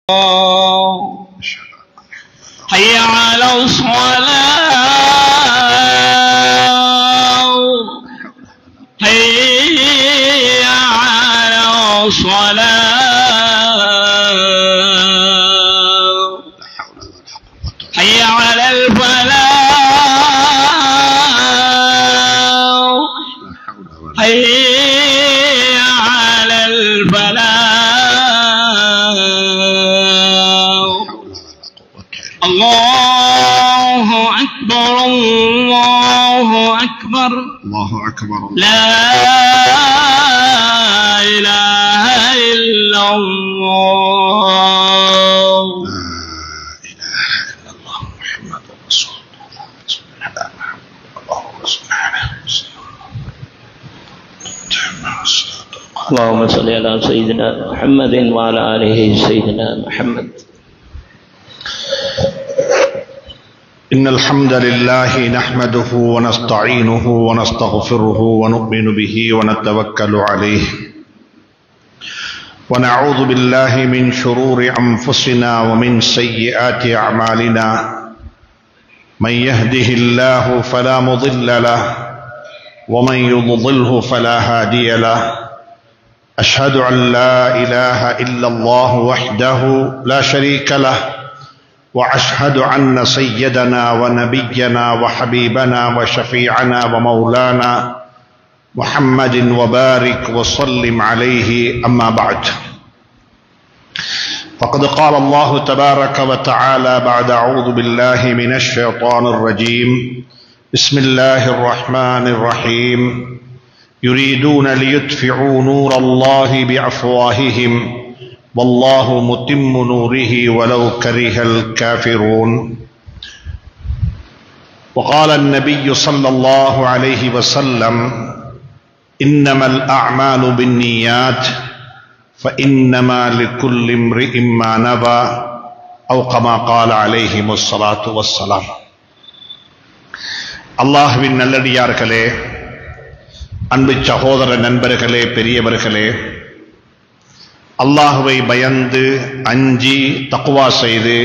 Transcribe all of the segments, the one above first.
حي على الصلاة حي على الصلاة حي على الفلاح حي على الفلاح الله أكبر الله أكبر الله أكبر لا إله إلا الله لا إله إلا الله محمد رسول الله اللهم صل على اللهم صل على سيدنا محمد وعلى آله سيدنا محمد. إن الحمد لله نحمده ونستعينه ونستغفره ونؤمن به ونتوكل عليه ونعوذ بالله من شرور أنفسنا ومن سيئات أعمالنا من يهده الله فلا مضل له ومن يضلله فلا هادي له أشهد أن لا إله إلا الله وحده لا شريك له وأشهد أن سيدنا ونبينا وحبيبنا وشفيعنا ومولانا محمد وبارك وسلم عليه أما بعد فقد قال الله تبارك وتعالى بعد أعوذ بالله من الشيطان الرجيم بسم الله الرحمن الرحيم يريدون ليطفئوا نور الله بأفواههم والله متم نوره ولو كره الكافرون. وقال النبي صلى الله عليه وسلم إنما الأعمال بالنيات فإنما لكل امرئ ما نوى أو كما قال عليهم الصلاة والسلام. அல்லாஹ்வின் நல்லடியார்களே, அன்பு சகோதர நண்பர்களே, பெரியவர்களே, அல்லாஹுவை பயந்து அஞ்சி தக்வா செய்து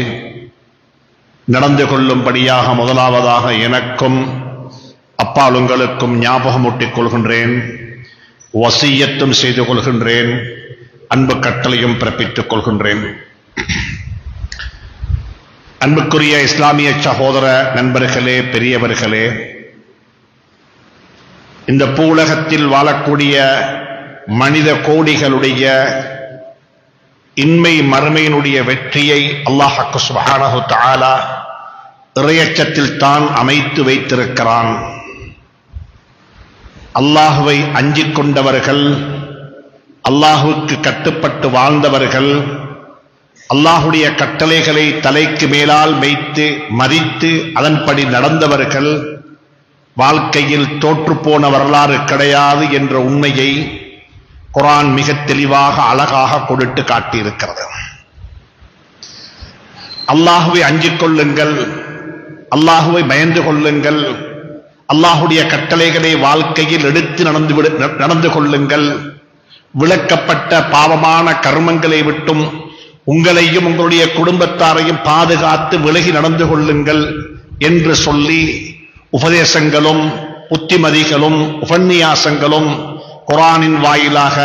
நடந்து கொள்ளும்படியாக முதலாவதாக எனக்கும் அப்பால் உங்களுக்கும் ஞாபகமூட்டிக் கொள்கின்றேன், வசியத்தும் செய்து கொள்கின்றேன், அன்பு கட்டளையும் பிறப்பித்துக் கொள்கின்றேன். அன்புக்குரிய இஸ்லாமிய சகோதர நண்பர்களே, பெரியவர்களே, இந்த பூவுலகத்தில் வாழக்கூடிய மனித கோடிகளுடைய இன்மை மறுமையினுடைய வெற்றியை அல்லாஹ் சுப்ஹானஹு வ தஆலா இறையச்சத்தில் தான் அமைத்து வைத்திருக்கிறான். அல்லாஹுவை அஞ்சிக் கொண்டவர்கள், அல்லாஹுவுக்கு கட்டுப்பட்டு வாழ்ந்தவர்கள், அல்லாஹுடைய கட்டளைகளை தலைக்கு மேலால் வைத்து மதித்து அதன்படி நடந்தவர்கள் வாழ்க்கையில் தோற்றுப்போன வரலாறு கிடையாது என்ற உண்மையை குர்ஆன் மிக தெளிவாக அழகாக கொடுத்து காட்டியிருக்கிறது. அல்லாஹுவை அஞ்சிக் கொள்ளுங்கள், அல்லாஹுவை பயந்து கொள்ளுங்கள், அல்லாஹுடைய கட்டளைகளை வாழ்க்கையில் எடுத்து நடந்து கொள்ளுங்கள், விளக்கப்பட்ட பாவமான கர்மங்களை விட்டும் உங்களையும் உங்களுடைய குடும்பத்தாரையும் பாதுகாத்து விலகி நடந்து கொள்ளுங்கள் என்று சொல்லி உபதேசங்களும் புத்திமதிகளும் உபன்யாசங்களும் குர்ஆனின் வாயிலாக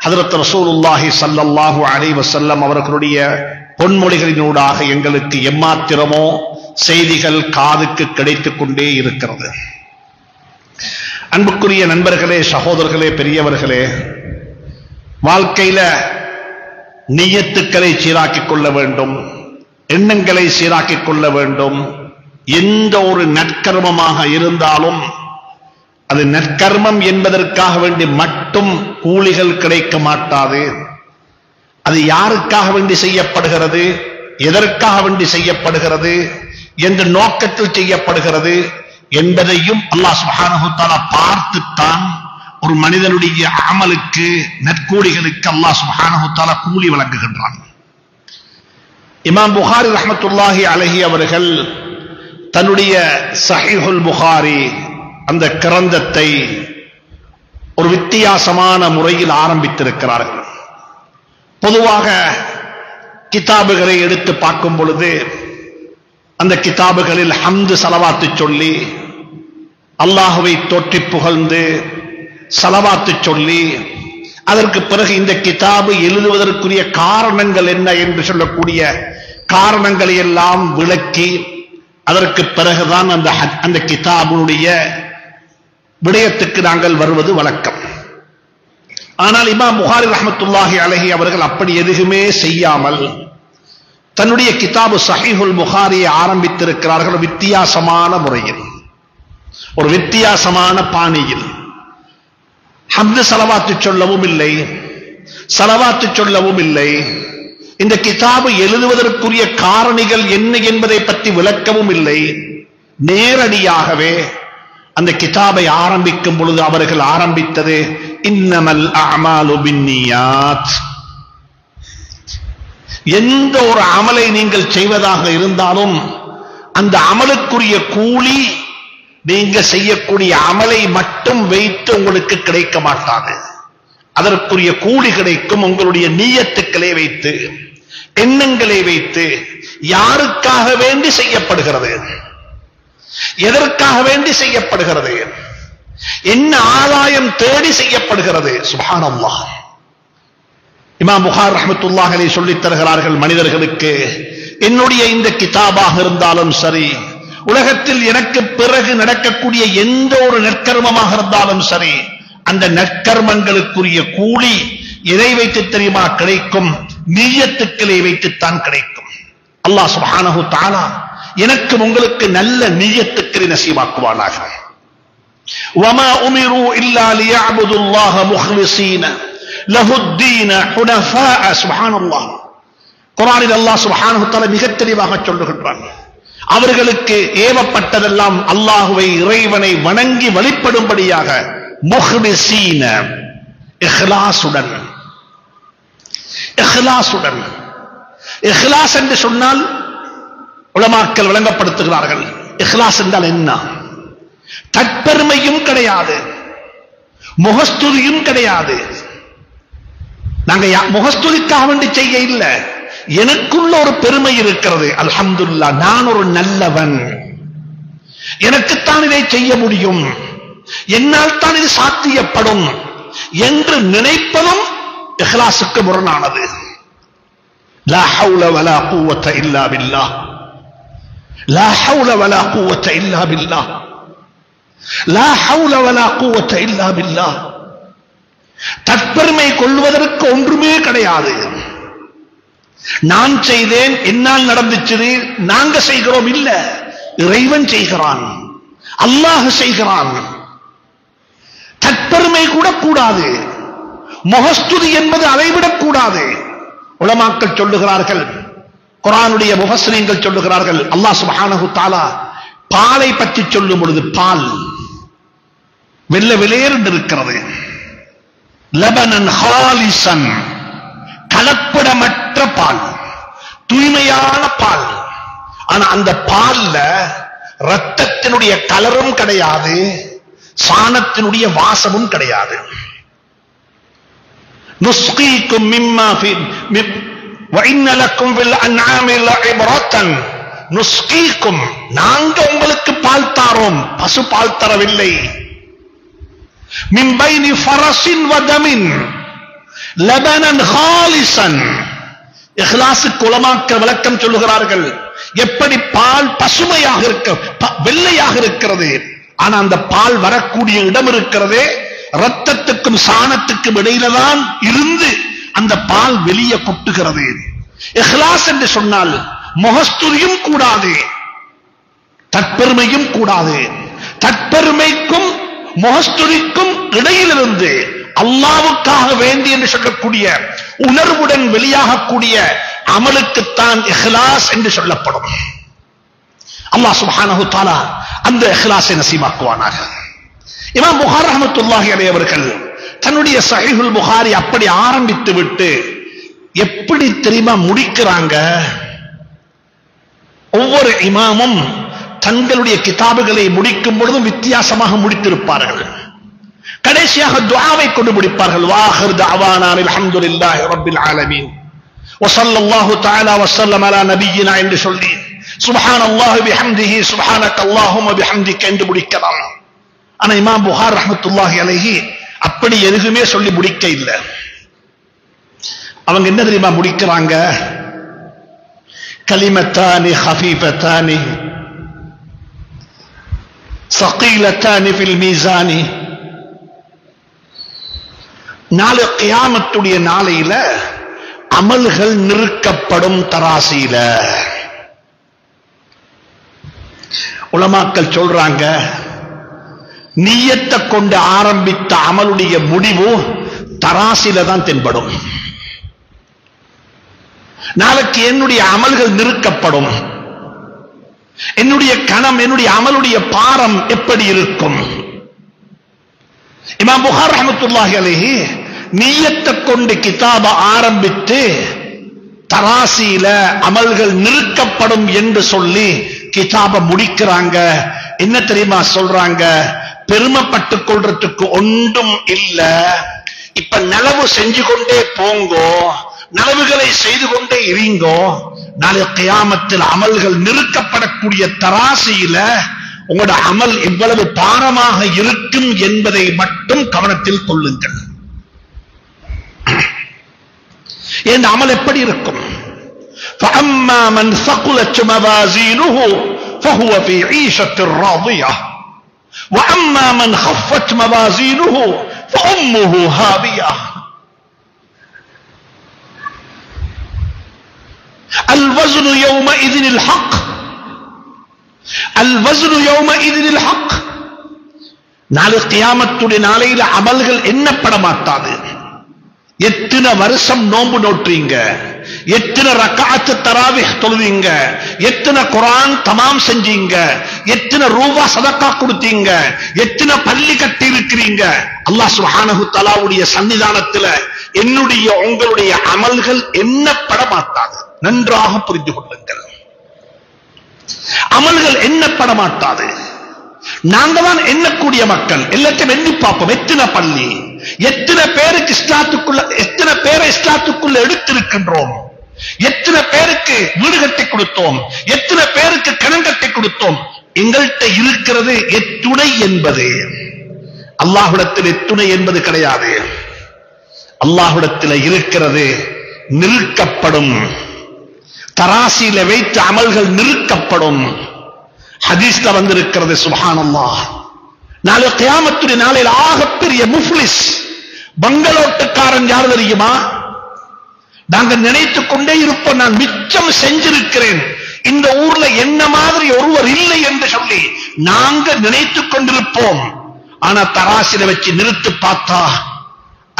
ஹஜ்ரத் ரசூலுல்லாஹி ஸல்லல்லாஹு அலைஹி வஸல்லம் அவர்களுடைய பொன்மொழிகளினூடாக எங்களுக்கு எம்மாத்திரமோ செய்திகள் காதுக்கு கிடைத்துக் கொண்டே இருக்கிறது. அன்புக்குரிய நண்பர்களே, சகோதரர்களே, பெரியவர்களே, வாழ்க்கையில நியத்துக்களை சீராக்கிக் கொள்ள வேண்டும், எண்ணங்களை சீராக்கிக் கொள்ள வேண்டும். எந்த ஒரு நற்கர்மமாக இருந்தாலும் அது நற்கர்மம் என்பதற்காக வேண்டி மட்டும் கூலிகள் கிடைக்க மாட்டாது. அது யாருக்காக வேண்டி செய்யப்படுகிறது, எதற்காக வேண்டி செய்யப்படுகிறது, என்ற நோக்கத்தில் செய்யப்படுகிறது என்பதையும் அல்லாஹ் சுப்ஹானஹு வ தஆலா பார்த்துத்தான் ஒரு மனிதனுடைய அமலுக்கு நற்கூலிகளுக்கு அல்லாஹ் சுப்ஹானஹு வ தஆலா கூலி வழங்குகின்றான். இமாம் புகாரி ரஹ்மத்துல்லாஹி அலைஹி அவர்கள் தன்னுடைய ஸஹீஹுல் புகாரி அந்த கிரந்தத்தை ஒரு வித்தியாசமான முறையில் ஆரம்பித்திருக்கிறார்கள். பொதுவாக கிதாபுகளை எடுத்து பார்க்கும் பொழுது அந்த கிதாபுகளில் ஹம்து ஸலவாத்து சொல்லி அல்லாஹ்வை தோற்றி புகழ்ந்து ஸலவாத்து சொல்லி அதற்கு பிறகு இந்த கிதாபு எழுதுவதற்குரிய காரணங்கள் என்ன என்று சொல்லக்கூடிய காரணங்களை எல்லாம் விளக்கி அதற்கு பிறகுதான் அந்த கிதாபுடைய விடயத்துக்கு நாங்கள் வருவது வழக்கம். ஆனால் இமாம் புகாரி ரஹ்மத்துல்லாஹி அலைஹி அவர்கள் அப்படி எதுவுமே செய்யாமல் தன்னுடைய கிதாபு ஸஹீஹுல் புகாரியை ஆரம்பித்திருக்கிறார்கள். வித்தியாசமான முறையில், ஒரு வித்தியாசமான பாணியில். ஹம்து ஸலவாத்து சொல்லவும் இல்லை, ஸலவாத்து சொல்லவும் இல்லை, இந்த கிதாபு எழுதுவதற்குரிய காரணிகள் என்ன என்பதை பற்றி விளக்கவும் இல்லை. நேரடியாகவே அந்த கிதாபை ஆரம்பிக்கும் பொழுது அவர்கள் ஆரம்பித்தது இன்னமல் அஅமாலு பின்னியாத். எந்த ஒரு அமலை நீங்கள் செய்வதாக இருந்தாலும் அந்த அமலுக்குரிய கூலி நீங்க செய்யக்கூடிய அமலை மட்டும் வைத்து உங்களுக்கு கிடைக்க மாட்டாது. அதற்குரிய கூலி கிடைக்கும் உங்களுடைய நியத்துக்களை வைத்து, எண்ணங்களை வைத்து. யாருக்காக வேண்டி செய்யப்படுகிறது, எதற்காக வேண்டி செய்யப்படுகிறது, என்ன ஆதாயம் தேடி செய்யப்படுகிறது. சுப்ஹானல்லாஹ். இமாம் புகாரி ரஹ்மத்துல்லாஹி அலைஹி சொல்லித் தருகிறார்கள், மனிதர்களுக்கு என்னுடைய இந்த கிதாபாக இருந்தாலும் சரி, உலகத்தில் எனக்கு பிறகு நடக்கக்கூடிய எந்த ஒரு நற்கர்மமாக இருந்தாலும் சரி, அந்த நற்கர்மங்களுக்குரிய கூலி எதை வைத்து தெரியுமா கிடைக்கும்? நிய்யத்துக்களை வைத்துத்தான் கிடைக்கும். அல்லாஹ் சுப்ஹானஹு தஆலா எனக்கு உங்களுக்கு நல்ல நிய்யத்துக்களை நசீபாக்குவானாக. வமா உமிரு இல்லா லியஅபுதுல்லாஹ முஹ்லிஸீன லஹுத்தீன ஹுனஃபாஅ. சுப்ஹானல்லாஹ். குர்ஆனில் அல்லாஹ் சுப்ஹானஹு தஆலா மிக தெளிவாக சொல்லுகிறான், அவர்களுக்கு ஏவப்பட்டதெல்லாம் அல்லாஹ்வை இறைவனை வணங்கி வழிபடும்படியாக. முஹ்லிஸீன, இஹ்லாஸுடன். இஹ்லாஸுடன். இஹ்லாஸ் என்று சொன்னால் உலமாக்கள் விளங்கப்படுத்துகிறார்கள், இஹ்லாஸ் என்றால் என்ன? தற்பெருமையும் கிடையாது, முகஸ்துதியும் கிடையாது. நாங்க முகஸ்துதிக்காக வேண்டி செய்ய இல்ல, எனக்குள்ள ஒரு பெருமை இருக்கிறது. அல்ஹம்துலில்லாஹ், நான் ஒரு நல்லவன், எனக்குத்தான் இதை செய்ய முடியும், என்னால் தான் இது சாத்தியப்படும் என்று நினைப்பதும் இஹ்லாஸுக்கு முரணானது. லா ஹவுல வலா குவத்த இல்லா பில்லாஹ். லா ஹவுல வலா குவத்த இல்லா பில்லாஹ். லா ஹவுல வலா குவத்த இல்லா பில்லாஹ். தற்பெருமை கொள்வதற்கு ஒன்றுமே கிடையாது. நான் செய்தேன், என்னால் நடந்துச்சு, நாங்க செய்கிறோம் இல்ல, இறைவன் செய்கிறான், அல்லாஹ் செய்கிறான். தற்பெருமை கூட கூடாது, முகஸ்துதி என்பது அதைவிடக் கூடாது. உலமாக்கள் சொல்லுகிறார்கள், குர்ஆனுடைய முஃபஸ்ஸிரீன்கள் சொல்லுகிறார்கள், அல்லாஹ் சுப்ஹானஹு தஆலா பாலை பற்றி சொல்லும் பொழுது, பால் வெள்ளை வெளியேறு இருக்கிறது, லபனன் ஹாலிசன், கலப்படமற்ற பால், தூய்மையான பால். ஆனா அந்த பால்ல ரத்தத்தினுடைய கலரும் கிடையாது, சாணத்தினுடைய வாசமும் கிடையாது. நுஸ்கீக்கும் மிம்மா ஃபி وَإِنَّ لَكُمْ فِي الْأَنْعَامِ لَعِبْرَةً. நுஸ்கீக்கும், நாங்க உங்களுக்கு பால் தாரோம், பசு பால் தரவில்லை. மின் பைனி ஃபரஸின் வ தமின் லபனன் ஹாலிசன். இஹ்லாஸுக்கு உலமாக்கள் விளக்கம் சொல்லுகிறார்கள், எப்படி பால் பசுமையாக இருக்க, வெள்ளையாக இருக்கிறது, ஆனா அந்த பால் வரக்கூடிய இடம் இருக்கிறதே, ரத்தத்துக்கும் சாணத்துக்கும் இடையில தான் இருந்து அந்த பால் வெளியே கொட்டுகிறது. இஹ்லாஸ் என்று சொன்னால் முகஸ்துதியும் கூடாது, தற்பெருமையும் கூடாது. தற்பெருமைக்கும் முகஸ்துதிக்கும் இடையிலிருந்து அல்லாஹ்வுக்காக வேண்டி என்று சொல்லக்கூடிய உணர்வுடன் வெளியாகக்கூடிய அமலுக்குத்தான் இஹ்லாஸ் என்று சொல்லப்படும். அல்லாஹ் சுப்ஹானஹு தஆலா அந்த இஹ்லாஸை நசீபாக்குவானாக. இமாம் புகாரி ரஹ்மத்துல்லாஹி அலைஹி அவர்கள் தன்னுடைய ஸஹீஹுல் புகாரி அப்படி ஆரம்பித்து விட்டு எப்படி தெரியுமா முடிக்கிறாங்க? ஒவ்வொரு இமாமும் தங்களுடைய கிதாபுகளை முடிக்கும் பொழுதும் வித்தியாசமாக முடித்திருப்பார்கள். கடைசியாக துஆவை கொண்டு முடிப்பார்கள். வாஹிர் தஅவானா அல்ஹம்துலில்லாஹி ரப்பில் ஆலமீன். வஸல்லல்லாஹு தஆலா வஸல்லம் அலா நபியினா என்று சொல்லி சுப்ஹானல்லாஹி பிஹம்திஹி சுப்ஹானக்கல்லாஹும்ம பிஹம்திக என்று முடிக்கலாம். ஆனா இமாம் புகாரி ரஹ்மத்துல்லாஹி அலைஹி அப்படி எதுவுமே சொல்லி முடிக்க இல்லை. அவங்க என்ன தெரியுமா முடிக்கிறாங்க? கலிமத்தானி ஹஃபீஃபத்தானி ஸகீலத்தானி ஃபில் மீசானி. நாளை கியாமத்துடைய நாளையில அமல்கள் நிறுக்கப்படும் தராசில. உலமாக்கள் சொல்றாங்க, நியத்தை கொண்டு ஆரம்பித்த அமலுடைய முடிவு தராசில தான் தென்படும். நாளைக்கு என்னுடைய அமல்கள் நிறுக்கப்படும். என்னுடைய கணம், என்னுடைய அமலுடைய பாரம் எப்படி இருக்கும்? இமாம் புகாரி ரஹ்மத்துல்லாஹி அலைஹி நியத்தை கொண்டு கிதாப ஆரம்பித்து தராசில அமல்கள் நிறுக்கப்படும் என்று சொல்லி கிதாப முடிக்கிறாங்க. என்ன தெரியுமா சொல்றாங்க? பெருமைப்பட்டுக் கொள்றதுக்கு ஒன்றும் இல்ல. இப்ப நலவு செஞ்சு கொண்டே போங்கோ, நலவுகளை செய்து கொண்டே இருங்கோ. நாளை கியாமத்தில் அமல்கள் நிறுக்கப்படக்கூடிய தராசியில உங்களோட அமல் எவ்வளவு பாரமாக இருக்கும் என்பதை மட்டும் கவனத்தில் கொள்ளுங்கள். இந்த அமல் எப்படி இருக்கும்? فَأَمَّا مَنْ ثَقُلَتْ مَوَازِينُهُ فَهُوَ فِي عِيشَةٍ رَاضِيَةٍ وَأَمَّا مَنْ خَفَّتْ مَوَازِينُهُ فَأُمُّهُ هَاوِيَةٌ. الْوَزْنُ يَوْمَئِذٍ الْحَقُّ الْوَزْنُ يَوْمَئِذٍ الْحَقُّ. நாளை கியாமத்துடைய நாளையில அமல்கள் எண்ணப்பட மாட்டாது. எத்தனை வருஷம் நோன்பு நோற்றீங்க, எத்தனை ரக்காத்து தராவிஹ் தொழுவீங்க, எத்தனை குர்ஆன் தமாம் செஞ்சீங்க, எத்தனை ரூபா சதக்கா கொடுத்தீங்க, எத்தனை பள்ளி கட்டி இருக்கிறீங்க, அல்லாஹ் சுப்ஹானஹு தஆலாவுடைய சன்னிதானத்துல என்னுடைய உங்களுடைய அமல்கள் எண்ணப்பட மாட்டாது. நன்றாக புரிந்து கொள்ளுங்கள். அமல்கள் எண்ணப்பட மாட்டாது. நாங்க தான் எண்ணக்கூடிய மக்கள். எல்லாத்தையும் எண்ணி பார்ப்போம். எத்தனை பள்ளி, எத்தனை பேருக்கு இஸ்லாத்துக்குள்ள, எத்தனை பேரை இஸ்லாத்துக்குள்ள எடுத்திருக்கின்றோம், எத்தனை பேருக்கு வீடு கட்டி கொடுத்தோம், எத்தனை பேருக்கு கணம் கட்டி கொடுத்தோம். எங்கள்கிட்ட இருக்கிறது எத்துணை என்பது. அல்லாஹ்விடத்தில் எத்துணை என்பது கிடையாது. அல்லாஹ்விடத்தில் இருக்கிறது நிறுக்கப்படும். தராசியில வைத்து அமல்கள் நிறுக்கப்படும். ஹதீஸ்ல வந்திருக்கிறது. சுப்ஹானல்லாஹ். நாளை கியாமத்துடைய நாளையில் ஆகப்பெரிய முஃப்லிஸ் பங்களோட்டுக்காரன் யார் தெரியுமா? நாங்க நினைத்துக் கொண்டே இருப்போம், நான் மிச்சம் செஞ்சிருக்கிறேன், இந்த ஊர்ல என்ன மாதிரி ஒருவர் இல்லை என்று சொல்லி நாங்க நினைத்துக் கொண்டிருப்போம். ஆனா தராசில வச்சு நிறுத்து பார்த்தா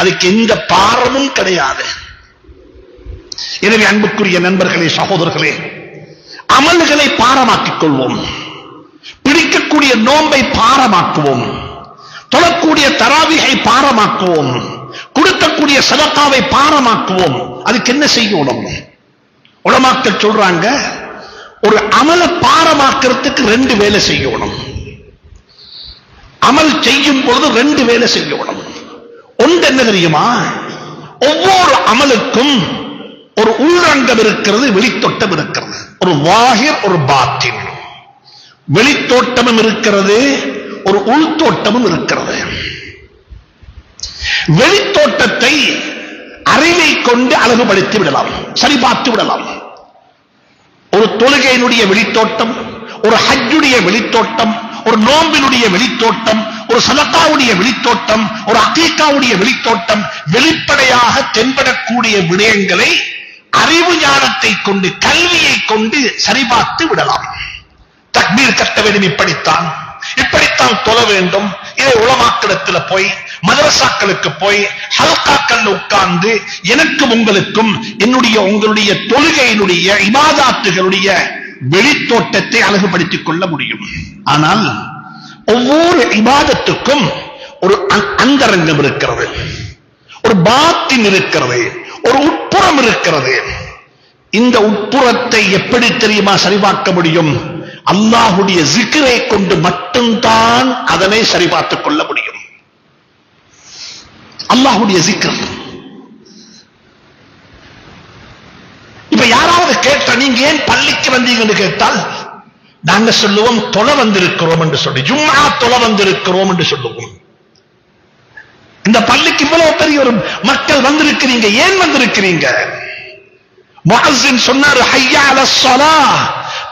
அதுக்கு எந்த பாரமும் கிடையாது. எனவே அன்புக்குரிய நண்பர்களே, சகோதரர்களே, அமல்களை பாரமாக்கிக் கொள்வோம். பிடிக்கக்கூடிய நோன்பை பாரமாக்குவோம். தொழக்கூடிய தராவிகை பாரமாக்குவோம். கொடுக்கக்கூடிய சதக்காவை பாரமாக்குவோம். அதுக்கு என்ன செய்யணும்? உலமாக்கள் சொல்றாங்க, ஒரு அமல பாரமாக்கிறதுக்கு 2 வேலை செய்யணும். அமல் செய்யும் பொழுது 2 வேலை செய்யணும். ஒன்று என்ன தெரியுமா? ஒவ்வொரு அமலுக்கும் ஒரு உள்ரங்கம் இருக்கிறது, வெளித்தோட்டம் இருக்கிறது. ஒரு வாஹிர், ஒரு பாத்தின். வெளித்தோட்டமும் இருக்கிறது, ஒரு உள்தோட்டமும் இருக்கிறது. வெளித்தோட்டத்தை அறிவை கொண்டு அழகுபடுத்தி விடலாம், சரிபார்த்து விடலாம். ஒரு தொழுகையினுடைய வெளித்தோட்டம், ஒரு ஹஜ்ஜுடைய வெளித்தோட்டம், ஒரு நோம்பினுடைய வெளித்தோட்டம், ஒரு சதக்காவுடைய வெளித்தோட்டம், ஒரு அகீகாவுடைய வெளித்தோட்டம், வெளிப்படையாக தென்படக்கூடிய விடயங்களை அறிவு ஞானத்தை கொண்டு, கல்வியை கொண்டு சரிபார்த்து விடலாம். தக்பீர் கட்ட வேண்டும், இப்படித்தான் தொழ வேண்டும். இதை உலமாக்களிடத்தில் போய், மதரசாக்களுக்கு போய், ஹல்காக்கள் உட்கார்ந்து எனக்கும் உங்களுக்கும் என்னுடைய உங்களுடைய தொழுகையினுடைய இபாதாத்துகளுடைய வெளித்தோட்டத்தை அழகுபடுத்திக் கொள்ள முடியும். ஆனால் ஒவ்வொரு இபாதத்துக்கும் ஒரு அந்தரங்கம் இருக்கிறது, ஒரு பாத்தின் இருக்கிறது, ஒரு உட்புறம் இருக்கிறது. இந்த உட்புறத்தை எப்படி தெரியுமா சரிபார்க்க முடியும்? அல்லாஹுடைய ஜிக்ரை கொண்டு மட்டும்தான் அதனை சரிபார்த்துக் கொள்ள முடியும். அல்லாஹுடைய ஜிக்ர். கேட்ட நீங்க ஏன் பள்ளிக்கு வந்தீங்கன்னு கேட்டால் நாங்க சொல்லுவோம் தொலை வந்திருக்கிறோம் என்று சொல்லி, ஜும்ஆ தொலை வந்திருக்கிறோம் என்று சொல்லுவோம். இந்த பள்ளிக்கு இவ்வளவு பெரிய ஒரு மக்கள் வந்திருக்கிறீங்க, ஏன் வந்திருக்கிறீங்க? முஅஸ்ஸின் சொன்னார், ஹய்யா அலஸ் ஸலாஹ்,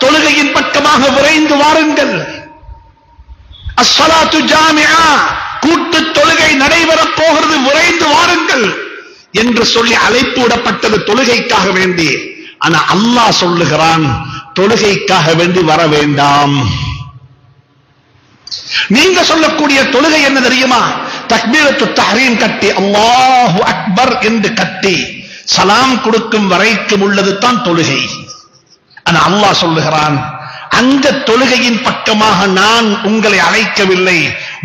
தொழுகையின் பக்கமாக விரைந்து வாருங்கள். அஸ்ஸலாத்து ஜாமிஆ, கூட்டு தொழுகை நடைபெறப் போகிறது, விரைந்து வாருங்கள் என்று சொல்லி அழைப்பு விடப்பட்டது தொழுகைக்காக வேண்டி. ஆனா அல்லாஹ் சொல்லுகிறான், தொழுகைக்காக வேண்டி வர வேண்டாம். நீங்க சொல்லக்கூடிய தொழுகை என்ன தெரியுமா? தக்பீரத்து தஹ்ரீம் கட்டி அல்லாஹு அக்பர் என்று கட்டி சலாம் கொடுக்கும் வரைக்கும் உள்ளது தான் தொழுகை. ஆனா அல்லாஹ் சொல்லுகிறான், அந்த தொழுகையின் பக்கமாக நான் உங்களை அழைக்கவில்லை,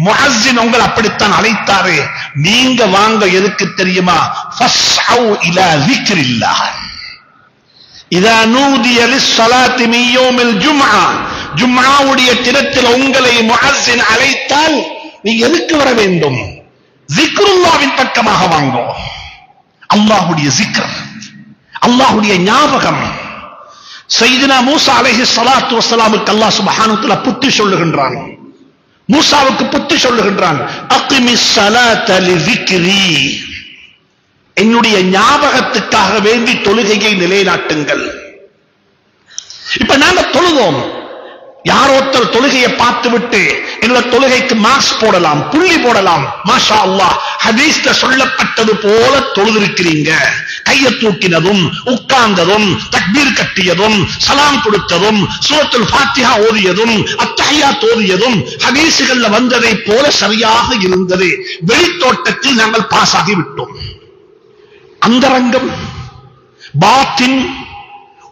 முஅஸ்ஸின் உங்களை அப்படித்தான் அழைத்தாரு. நீங்க வாங்க எதுக்கு தெரியுமா? ஃபஸ்அவு இலா ஸிக்ரில்லாஹ். இதா நூதிய லிஸ்ஸலாத்தி மின் யௌமில் ஜும்ஆ, ஜும்ஆவுடைய தினத்தில் உங்களை முஅஸ்ஸின் அழைத்தால் நீங்க எதுக்கு வர வேண்டும்? ஸிக்ருல்லாஹ்வின் பக்கமாக வாங்க. அல்லாஹ்வுடைய ஸிக்ர், அல்லாஹ்வுடைய ஞாபகம். சையதுனா மூசா அலைஹிஸ்ஸலாத்து வஸ்ஸலாமுக்கு அல்லாஹ் சுப்ஹானஹு வ தஆலா புத்தி சொல்லுகின்றான். மூசாவுக்கு புத்தி சொல்லுகின்றான், அக்மிஸ் ஸலாத லிஸிக்ரி, என்னுடைய ஞாபகத்துக்காக வேண்டி தொழுகையை நிலைநாட்டுங்கள். இப்ப நாங்க தொழுதோம், யாரோத்தர் தொழுகையை பார்த்து விட்டு என்னோட தொழுகைக்கு மார்க்ஸ் போடலாம், புள்ளி போடலாம், மாஷா அல்லாஹ் ஹதீஸ்ல சொல்லப்பட்டது போல தொழுதிருக்கிறீங்க. கையை தூக்கினதும், உட்கார்ந்ததும், தக்பீர் கட்டியதும், சலாம் கொடுத்ததும், சூரத்துல் ஃபாத்திஹா ஓதியதும், அத்தஹியாத் ஓதியதும் ஹதீஸ்கள்ல வந்ததை போல சரியாக இருந்தது. வெளித்தோட்டத்தில் நாங்கள் பாஸ் ஆகி விட்டோம். அந்தரங்கம், பாத்தின்,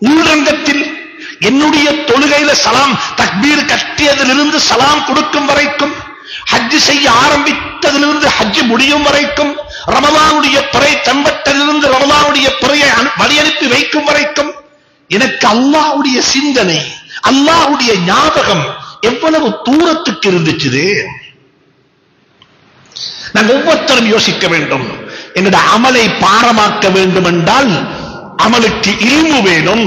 உள்ரங்கத்தில் என்னுடைய தொழுகையில சலாம் தக்பீர் கட்டியதிலிருந்து சலாம் கொடுக்கும் வரைக்கும், ஹஜ் செய்ய ஆரம்பித்ததிலிருந்து ஹஜ் முடியும் வரைக்கும், ரமலானுடைய பிறை தம்பட்டதிலிருந்து ரமலானுடைய பிறையை வழி அனுப்பி வைக்கும் வரைக்கும் எனக்கு அல்லாஹ்வுடைய சிந்தனை, அல்லாஹ்வுடைய ஞாபகம் எவ்வளவு தூரத்துக்கு இருந்துச்சு. நாங்கள் ஒவ்வொருத்தரும் யோசிக்க வேண்டும். எங்களுடைய அமலை பாரமாக்க வேண்டும் என்றால் அமலுக்கு இல்மு வேணும்.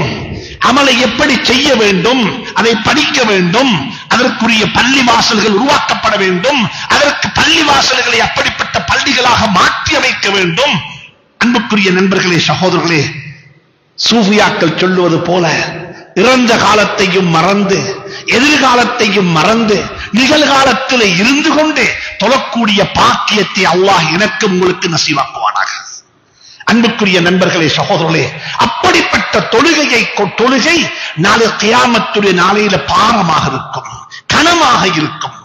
அமலை எப்படி செய்ய வேண்டும், அதை படிக்க வேண்டும். அதற்குரிய பள்ளி வாசல்கள் உருவாக்கப்பட வேண்டும். அதற்கு பள்ளி வாசல்களை அப்படிப்பட்ட பள்ளிகளாக மாற்றி அமைக்க வேண்டும். அன்புக்குரிய நண்பர்களே, சகோதரர்களே, சூஃபியாக்கள் சொல்லுவது போல இறந்த காலத்தையும் மறந்து, எதிர்காலத்தையும் மறந்து, நிகழ்காலத்தில் இருந்து கொண்டு தொழக்கூடிய பாக்கியத்தை அல்லாஹ் எனக்கு உங்களுக்கு நசீவாக்குவானாக. அன்புக்குரிய நண்பர்களே, சகோதரர்களே, அப்படிப்பட்ட தொழுகை நாளை கியாமத்துடைய நாளையில பாரமாக இருக்கும், கனமாக இருக்கும்,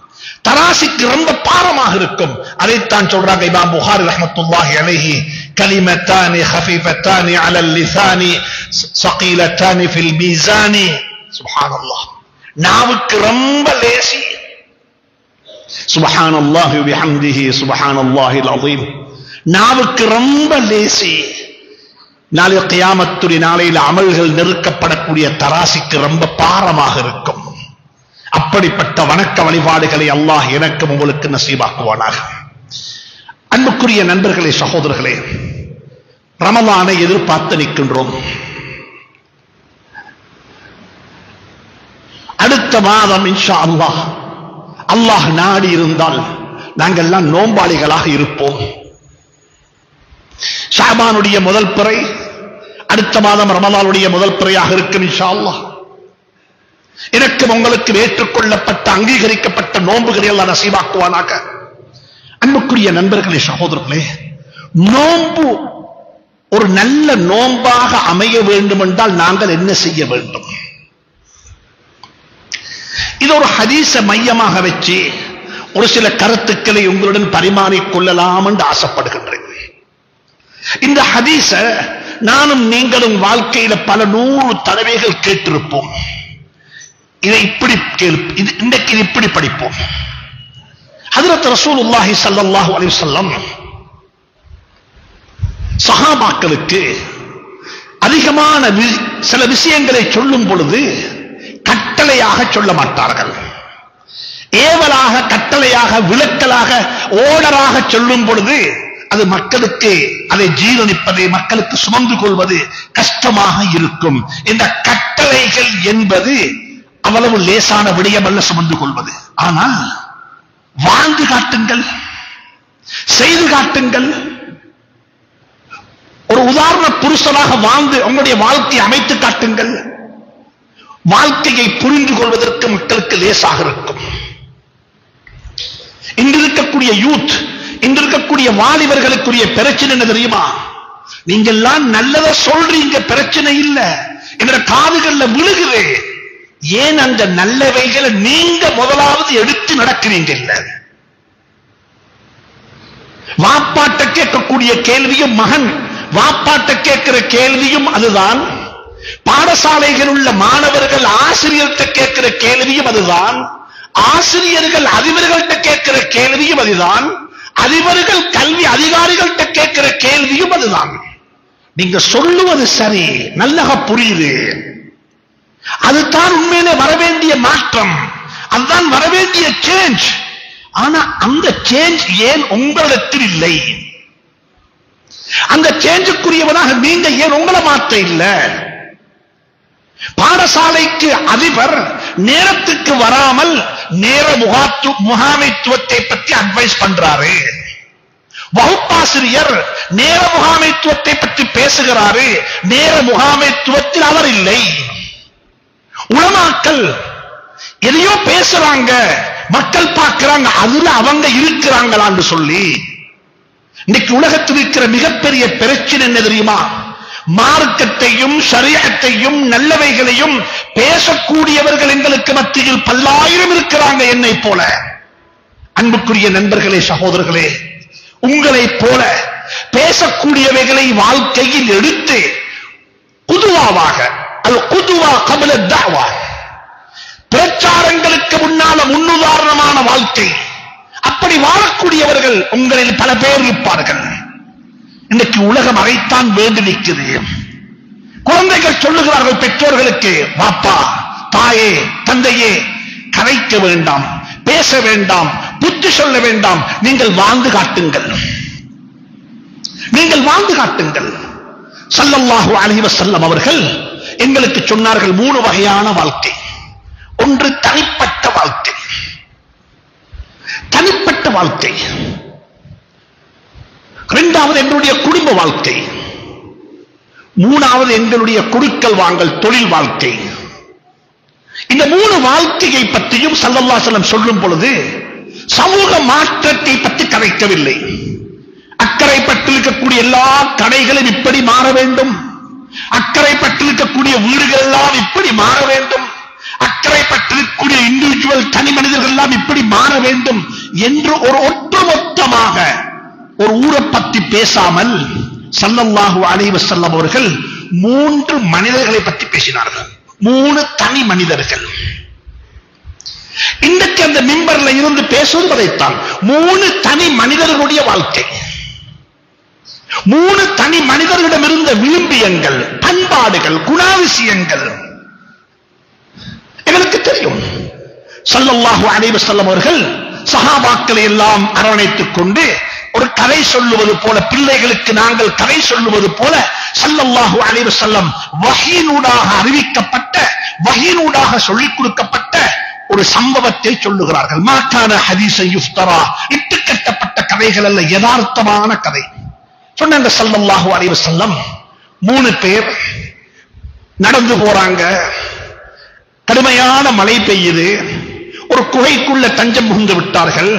தராசிக்கு ரொம்ப பாரமாக இருக்கும். அதைத்தான் சொல்றாங்க இமாம் புகாரி ரஹ்மத்துல்லாஹி அலைஹி, கலிமத்தானி ஹஃபீஃபத்தானி அலல் லிசானி ஸகீலத்தானி ஃபில் மீசானி. சுப்ஹானல்லாஹ், நாவுக்கு ரொம்ப லேசி. சுப்ஹானல்லாஹி வ பிஹம்திஹி சுப்ஹானல்லாஹில் அஸீம். நாவுக்கு ரொம்ப லேசி. நாளை கியாமத்துடைய நாளையில் அமல்கள் நெருக்கப்படக்கூடிய தராசிக்கு ரொம்ப பாரமாக இருக்கும். அப்படிப்பட்ட வணக்க வழிபாடுகளை அல்லாஹ் எனக்கும் உங்களுக்கு நசீபாக்குவானாக. அன்புக்குரிய நண்பர்களே, சகோதரர்களே, ரமலானை எதிர்பார்த்து நிற்கின்றோம். அடுத்த மாதம் இன்ஷா அல்லாஹ், அல்லாஹ் நாடி இருந்தால் நாங்கள் எல்லாம் நோம்பாளிகளாக இருப்போம். ஷாபானுடைய முதல் பிறை அடுத்த மாதம் ரமலானுடைய முதல் பிறையாக இருக்கும் இன்ஷா அல்லாஹ். எனக்கும் உங்களுக்கு ஏற்றுக்கொள்ளப்பட்ட அங்கீகரிக்கப்பட்ட நோன்புகளை எல்லாம் நசீபாக்குவானாக. அன்புக்குரிய நண்பர்களே, சகோதரர்களே, நோன்பு ஒரு நல்ல நோன்பாக அமைய வேண்டும் என்றால் நாங்கள் என்ன செய்ய வேண்டும்? இது ஒரு ஹதீஸ மையமாக வச்சு ஒரு சில கருத்துக்களை உங்களுடன் பரிமாறிக் கொள்ளலாம் என்று ஆசைப்படுகின்றேன். இந்த ஹதீஸ நானும் நீங்களும் வாழ்க்கையில பல 100 தடவைகள் கேட்டிருப்போம். இதை இப்படி இன்றைக்கு இப்படி படிப்போம். ஹஜ்ரத் ரசூலுல்லாஹி ஸல்லல்லாஹு அலைஹி வஸல்லம் சஹாபாக்களுக்கு அதிகமான சில விஷயங்களை சொல்லும் பொழுது கட்டளையாக சொல்ல மாட்டார்கள். ஏவலாக, கட்டளையாக, விளக்கலாக, ஓடராக சொல்லும் பொழுது அது மக்களுக்கு அதை ஜீரணிப்பது, மக்களுக்கு சுமந்து கொள்வது கஷ்டமாக இருக்கும். இந்த கட்டளைகள் என்பது அவ்வளவு லேசான விடயம் அல்ல சுமந்து கொள்வது. ஆனால் வாழ்ந்து காட்டுங்கள், செய்து காட்டுங்கள். ஒரு உதாரண புருஷனாக வாழ்ந்து உங்களுடைய வாழ்க்கையை அமைத்து காட்டுங்கள். வாழ்க்கையை புரிந்து கொள்வதற்கு மக்களுக்கு லேசாக இருக்கும். இன்று இருக்கக்கூடிய யூத், இன்று இருக்கக்கூடிய வாலிபர்களுக்குரிய பிரச்சனை என்ன தெரியுமா? நீங்க எல்லாம் நல்லதை சொல்றீங்க, பிரச்சனை இல்ல, என்ற காதுகள்ல விழுகுது. ஏன் அந்த நல்லவைகளை நீங்க முதலாவது எடுத்து நடக்கிறீங்க இல்ல? வாப்பாட்ட கேட்கக்கூடிய கேள்வியும், மகன் வாப்பாட்ட கேட்கிற கேள்வியும் அதுதான். பாடசாலைகள் உள்ள மாணவர்கள் ஆசிரியர்கிட்ட கேட்கிற கேள்வியும் அதுதான். ஆசிரியர்கள் அதிபர்கள்ட்ட கேட்கிற கேள்வியும் அதுதான். அதிபர்கள் கல்வி அதிகாரிகள்ட்ட கேட்கிற கேள்வியும் அதுதான். நீங்க சொல்லுவது சரி, நல்லக புரியுது, அதுதான் உண்மையிலே வரவேண்டிய மாற்றம், அதுதான் வரவேண்டிய சேஞ்ச். ஆனா அந்த சேஞ்ச் ஏன் உங்களிடத்தில் இல்லை? அந்த சேஞ்சுக்குரியவனாக நீங்க ஏன் உங்களை மாற்ற இல்ல? பாடசாலைக்கு அதிபர் நேரத்துக்கு வராமல் நேர முகாமைத்துவத்தை பற்றி அட்வைஸ் பண்றாரு. வகுப்பாசிரியர் நேர முகாமைத்துவத்தை பற்றி பேசுகிறாரு, நேர முகாமைத்துவத்தில் அவர் இல்லை. உலமாக்கள் எதையோ பேசுறாங்க, மக்கள் பார்க்கிறாங்க, அதுல அவங்க இருக்கிறாங்களான்னு சொல்லி. இன்னைக்கு உலகத்தில் இருக்கிற மிகப்பெரிய பிரச்சனை என்ன தெரியுமா? மார்க்கத்தையும் ஷரியத்தையும் நல்லவைகளையும் பேசக்கூடியவர்கள் எங்களுக்கு மத்தியில் பல்லாயிரம் இருக்கிறாங்க, என்னை போல. அன்புக்குரிய நண்பர்களே, சகோதரர்களே, உங்களை போல பேசக்கூடியவைகளை வாழ்க்கையில் எடுத்து குதுவாவாக, அது குதுவா கபில தாவா, பிரச்சாரங்களுக்கு முன்னால முன்னுதாரணமான வாழ்க்கை, அப்படி வாழக்கூடியவர்கள் உங்களில் பல பேர் இருப்பார்கள். இன்னைக்கு உலகம் அதைத்தான் வேண்டி நிற்குது. குழந்தைகள் சொல்லுகிறார்கள் பெற்றோர்களுக்கு, பாப்பா, தாயே, தந்தையே, கரைக்க வேண்டாம், பேச வேண்டாம், புத்தி சொல்ல வேண்டாம், நீங்கள் வாழ்ந்து காட்டுங்கள், நீங்கள் வாழ்ந்து காட்டுங்கள். ஸல்லல்லாஹு அலைஹி வஸல்லம் அவர்கள் எங்களுக்கு சொன்னார்கள் 3 வகையான வாழ்க்கை. ஒன்று தனிப்பட்ட வாழ்க்கை, தனிப்பட்ட வாழ்க்கை. இரண்டாவது எங்களுடைய குடும்ப வாழ்க்கை. மூணாவது எங்களுடைய கொடுக்கல் வாங்கல் தொழில் வாழ்க்கை. இந்த 3 வாழ்க்கையை பற்றியும் ஸல்லல்லாஹு அலைஹி வஸல்லம் சொல்லும் பொழுது சமூக மாற்றத்தை பற்றி கதைக்கவில்லை. அக்கறைப்பட்டிருக்கக்கூடிய எல்லா கடைகளும் இப்படி மாற வேண்டும், அக்கறைப்பட்டிருக்கக்கூடிய வீடுகள் எல்லாம் இப்படி மாற வேண்டும், அக்கறைப்பட்டிருக்கக்கூடிய இண்டிவிஜுவல் தனி மனிதர்கள் எல்லாம் இப்படி மாற வேண்டும் என்று ஒரு ஒட்டுமொத்தமாக ஒரு ஊரை பற்றி பேசாமல் ஸல்லல்லாஹு அலைஹி வஸல்லம் அவர்கள் 3 மனிதர்களை பற்றி பேசினார்கள். 3 தனி மனிதர்கள். இன்றைக்கு அந்த மிம்பர்ல இருந்து பேசுவது வரைத்தான் 3 தனி மனிதர்களுடைய வாழ்க்கை, 3 தனி மனிதர்களிடம் இருந்த விழும்பியங்கள், பண்பாடுகள், குணாதிசயங்கள் எங்களுக்கு தெரியும். ஸல்லல்லாஹு அலைஹி வஸல்லம் அவர்கள் சஹாபாக்களை எல்லாம் அரவணைத்துக் கொண்டு ஒரு கதை சொல்லுவது போல, பிள்ளைகளுக்கு நாங்கள் கதை சொல்லுவது போல ஸல்லல்லாஹு அலைஹி வஸல்லம் வஹீனூடாக அறிவிக்கப்பட்ட, வஹீனூடாக சொல்லிக் கொடுக்கப்பட்ட ஒரு சம்பவத்தை சொல்லுகிறார்கள். மாகான ஹதீஸை யுஃப்தரா, இட்டு கட்டப்பட்ட கதைகள் அல்ல, யதார்த்தமான கதை. சொன்னாங்க ஸல்லல்லாஹு அலைஹி வஸல்லம் 3 பேர் நடந்து போறாங்க, கடுமையான மழை பெய்யுது, ஒரு குகைக்குள்ள தஞ்சம் புகுந்து விட்டார்கள்.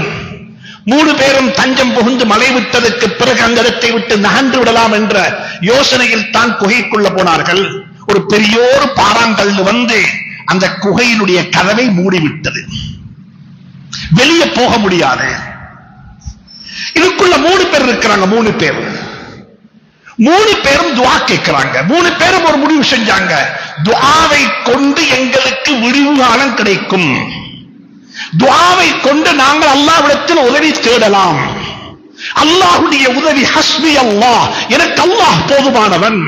3 பேரும் தஞ்சம் புகுந்து மழை விட்டதற்கு பிறகு அந்த இடத்தை விட்டு நகன்று விடலாம் என்ற யோசனையில் தான் குகைக்குள்ள போனார்கள். ஒரு பெரியோர் பாறாங்கல் வந்து அந்த குகையினுடைய கதவை மூடிவிட்டது, வெளியே போக முடியாது. இதுக்குள்ள 3 பேர் இருக்கிறாங்க. 3 பேரும் துஆ கேட்கிறாங்க. 3 பேரும் ஒரு முடிவு செஞ்சாங்க, துஆவை கொண்டு எங்களுக்கு விடிவு காலம் கிடைக்கும், துஆவை கொண்டு நாங்கள் அல்லாஹ்விடத்தில் உதவி தேடலாம், அல்லாஹ்வுடைய உதவி ஹஸ்பி அல்லாஹ், எனக்கு அல்லாஹ் போதுமானவன்.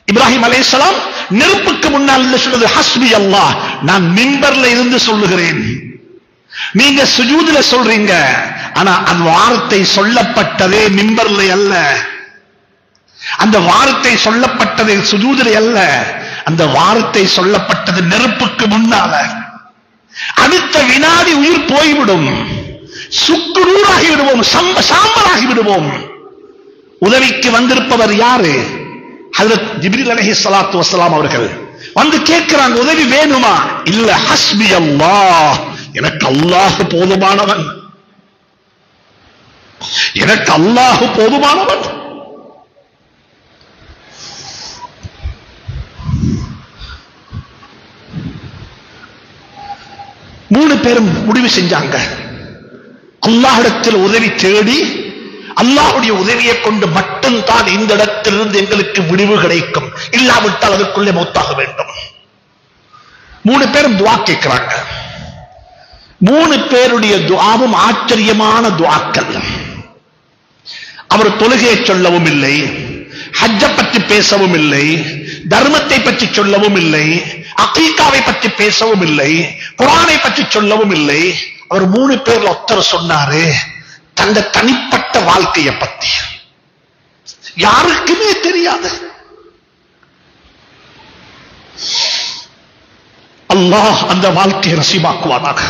இப்ராஹிம் அலைஹிஸ்ஸலாம் நெருப்புக்கு முன்னால் சொல்றது ஹஸ்பி அல்லாஹ். நான் மிம்பர்ல இருந்து சொல்லுகிறேன், நீங்க சுஜூதுல சொல்றீங்க ஆனா அந்த வார்த்தை சொல்லப்பட்டதே மிம்பர்ல அல்ல, அந்த வார்த்தை சொல்லப்பட்டது சுஜூதிலே அல்ல, அந்த வார்த்தை சொல்லப்பட்டது நெருப்புக்கு முன்னால. அடுத்த வினாடி உயிர் போய்விடும், சுக்குநூறாகி விடுவோம், சாம்பலாகி விடுவோம். உதவிக்கு வந்திருப்பவர் யாரு? ஹஜ்ரத் ஜிப்ரீல் அலைஹிஸ்ஸலாத்து வஸ்ஸலாம் அவர்கள் வந்து கேட்கிறாங்க, உதவி வேணுமா? இல்ல, ஹஸ்பி அல்லாஹ், எனக்கு அல்லாஹ் போதுமானவன், எனக்கு அல்லாஹ் போதுமானவன். மூணு பேரும் முடிவு செஞ்சாங்க, அல்லாஹ்விடத்தில் உதவி தேடி அல்லாஹ்வுடைய உதவியை கொண்டு மட்டும்தான் இந்த இடத்திலிருந்து எங்களுக்கு முடிவு கிடைக்கும், இல்லாவிட்டால் அதற்குள்ளே மௌத்தாக வேண்டும். மூணு பேரும் துஆ கேட்கிறாங்க. மூணு பேருடைய துஆவும் ஆச்சரியமான துஆக்கள். அவர் தொழுகையை சொல்லவும் இல்லை, ஹஜ்ஜை பற்றி பேசவும் இல்லை, தர்மத்தை பற்றி சொல்லவும் இல்லை, அகீகாவை பற்றி பேசவும் இல்லை, குர்ஆனை பற்றி சொல்லவும் இல்லை. அவர் மூணு பேர்ல ஒருத்தர் சொன்னாரு தந்த தனிப்பட்ட வாழ்க்கையை பத்தி, யாருக்குமே தெரியாது. அல்லாஹ் அந்த வாழ்க்கையை நசீபாக்குவானாக.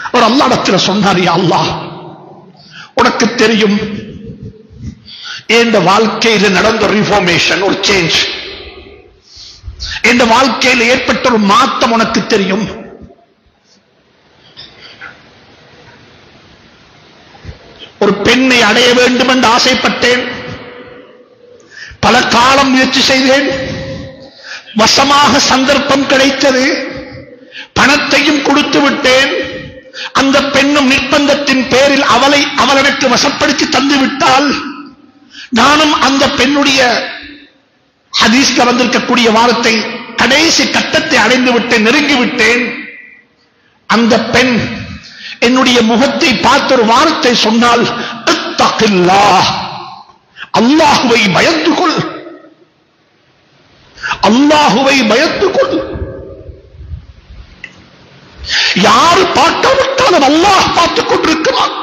அவர் அல்லாஹ்விடத்தில் சொன்னார், யா அல்லாஹ், உனக்கு தெரியும் இந்த வாழ்க்கையில் நடந்த ரிஃபார்மேஷன், ஒரு சேஞ்ச், இந்த வாழ்க்கையில் ஏற்பட்ட ஒரு மாற்றம் உனக்கு தெரியும். ஒரு பெண்ணை அடைய வேண்டும் என்று ஆசைப்பட்டேன், பல காலம் முயற்சி செய்தேன், வசமாக சந்தர்ப்பம் கிடைத்தது, பணத்தையும் கொடுத்து விட்டேன். அந்த பெண்ணும் நிர்பந்தத்தின் பேரில் அவள் எனக்கு வசப்படுத்தி தந்துவிட்டால், நானும் அந்த பெண்ணுடைய ஹதீஸ்ல வந்திருக்கக்கூடிய வார்த்தை கடைசி கட்டத்தை அடைந்து விட்டேன், நெருங்கி விட்டேன். அந்த பெண் என்னுடைய முகத்தை பார்த்த ஒரு வார்த்தை சொன்னால், இத்தகில்லாஹ், அல்லாஹுவை பயந்து கொள், அல்லாஹுவை பயந்து கொள். யாரு பார்க்காவிட்டாலும் அல்லாஹ் பார்த்துக் கொண்டிருக்கிறான்,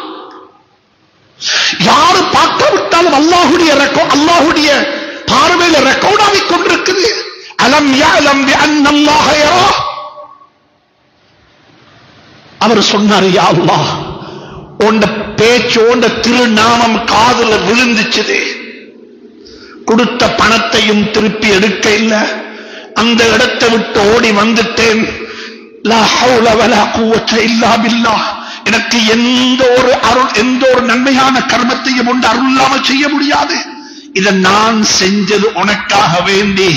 யாரு பார்க்காவிட்டாலும் அல்லாஹுடைய பார்வையில ரெக்கார்ட் ஆகிக் கொண்டிருக்குது. அலம் யஅலம் பிஅன்னல்லாஹ யரா. அவர் சொன்னார், யா அல்லாஹ், உன்ட பேச்சு, உன்ட திருநாமம் காதுல விழுந்துச்சு, கொடுத்த பணத்தையும் திருப்பி எடுக்க இல்லை, அந்த இடத்தை விட்டு ஓடி வந்துட்டேன். லா ஹவுல வலா குவத்த இல்லா பில்லாஹ். எனக்கு எந்த ஒரு நன்மையான கர்மத்தையும் உண்டு அருள் இல்லாமல் செய்ய முடியாது. இதை நான் செஞ்சது உனக்காக வேண்டி,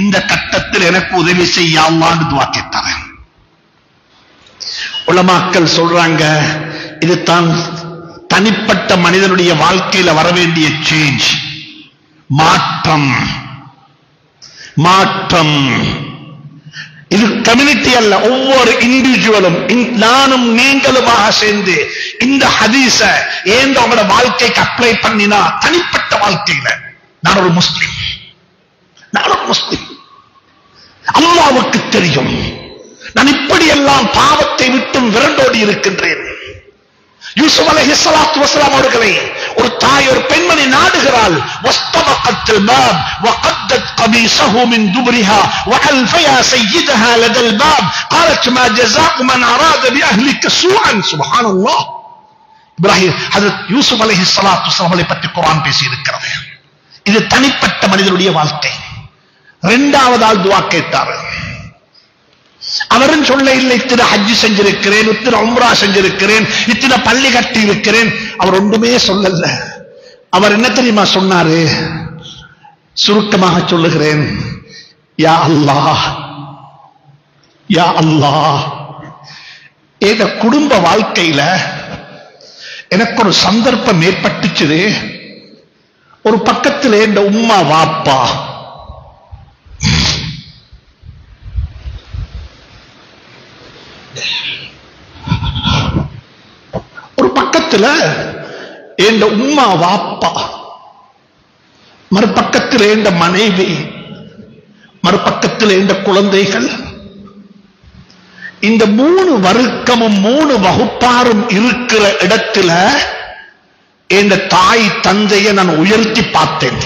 இந்த கட்டத்தில் எனக்கு உதவி செய்ய அல்லாஹ்னு துஆ கேட்டாங்க. உலமாக்கள் சொல்றாங்க, இது தான் தனிப்பட்ட மனிதனுடைய வாழ்க்கையில வர வேண்டிய சேஞ்ச், மாற்றம். மாற்றம் இது கம்யூனிட்டி அல்ல, ஒவ்வொரு இண்டிவிஜுவலும், நானும் நீங்களுமாக சேர்ந்து இந்த ஹதீஸ ஏன் அவங்களோட வாழ்க்கைக்கு அப்ளை பண்ணினா, தனிப்பட்ட வாழ்க்கையில நான் ஒரு முஸ்லிம், அல்லாஹ்வுக்கு தெரியும் நான் இப்படியெல்லாம் பாவத்தை விட்டும் விரண்டோடி இருக்கின்றேன். யூசுப் அலைஹிஸ்ஸலாத்து வஸலாம் அவர்களை ஒரு தாய், ஒரு பெண்மணி நாடுகிறாள். வஸ்தபகத்தில் பாப் வகத்தத் கபீஸஹு மின் துபரிஹா வஅல்ஃபயா சய்யிதஹா லதல் பாப் قالت ما جزاء من اراد باهلك سوءا. சுப்ஹானல்லாஹ். இப்ராஹிம் ஹஜ்ரத் யூசுப் அலைஹிஸ்ஸலாத்து வஸலாமை பற்றி குர்ஆன் பேசி இருக்கிறது. இது தனிப்பட்ட மனிதனுடைய வாழ்க்கை. இரண்டாவது ஆள் துஆ கேட்டார். அவரும் சொல்ல இல்லை, இத்தனை ஹஜ் செஞ்சிருக்கிறேன், இத்தனை உம்ரா செஞ்சிருக்கிறேன், இத்தனை பள்ளி கட்டி இருக்கிறேன். அவர் ஒன்றுமே சொல்லல. அவர் என்ன தெரியுமா சொன்னாரு? சுருக்கமாக சொல்லுகிறேன், யா அல்லாஹ், யா அல்லாஹ், எங்க குடும்ப வாழ்க்கையில எனக்கு ஒரு சந்தர்ப்பம் ஏற்பட்டுச்சு. ஒரு பக்கத்தில் என் உம்மா வாப்பா, ஒரு பக்கத்தில் என் உம்மா வாப்பா, மறுபக்கத்தில் என் மனைவி, மறுபக்கத்தில் என் குழந்தைகள். இந்த 3 வர்க்கமும் 3 வகுப்பாரும் இருக்கிற இடத்துல என் தாய் தந்தையை நான் உயர்த்தி பார்த்தேன்.